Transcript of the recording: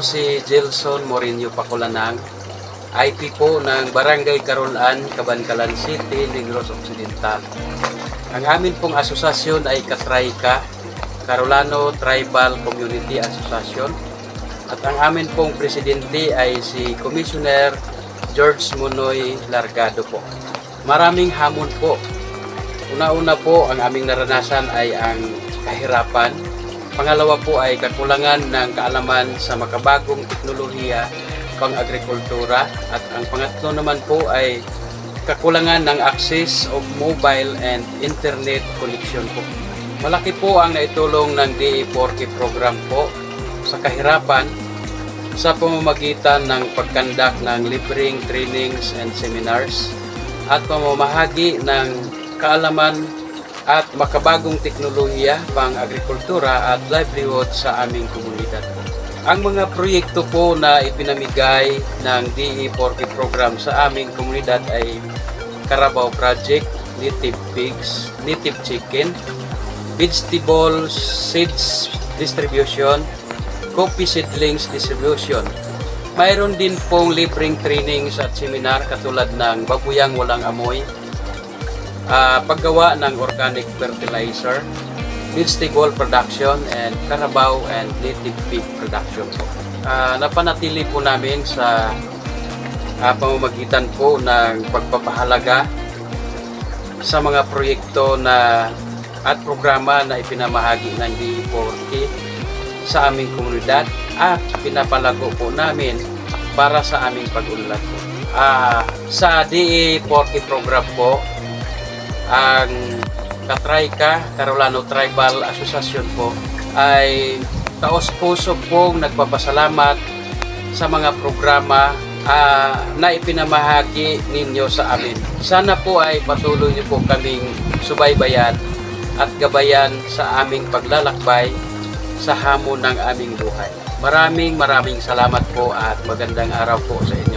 si Gelson Morinho Pakulanang, IP po ng Barangay Carolan, Cabancalan City, Negros Occidental. Ang amin pong asosasyon ay Katrayka, Carolano Tribal Community Association. At ang amin pong presidente ay si Commissioner George Munoy Largado po. Maraming hamon po. Una-una po, ang aming naranasan ay ang kahirapan. Pangalawa po ay kakulangan ng kaalaman sa makabagong teknolohiya pang-agrikultura. At ang pangatlo naman po ay kakulangan ng access of mobile and internet connection po. Malaki po ang naitulong ng DA4K program po sa kahirapan sa pamamagitan ng pagkandak ng libreng trainings and seminars at pamamahagi ng kaalaman at makabagong teknolohiya pang-agrikultura at livelihood sa aming komunidad. Ang mga proyekto po na ipinamigay ng DA4K program sa aming komunidad ay Carabao Project, Native Pigs, Native Chicken, Vegetable Seeds Distribution, Coffee Seedlings Distribution. Mayroon din pong libreng trainings at seminar katulad ng babuyang walang amoy, paggawa ng organic fertilizer, vegetable production, and Carabao and native pig production po. Napanatili po namin sa pamamagitan po ng pagpapahalaga sa mga proyekto na at programa na ipinamahagi ng DA4K sa aming komunidad at pinapalago po namin para sa aming pag-unlad po. Sa DA4K program po, ang Katrayka, Carolano Tribal Association po ay taos-puso pong nagpapasalamat sa mga programa na ipinamahagi ninyo sa amin. Sana po ay patuloy niyo po kaming subaybayan at gabayan sa aming paglalakbay sa hamon ng aming buhay. Maraming salamat po at magandang araw po sa inyo.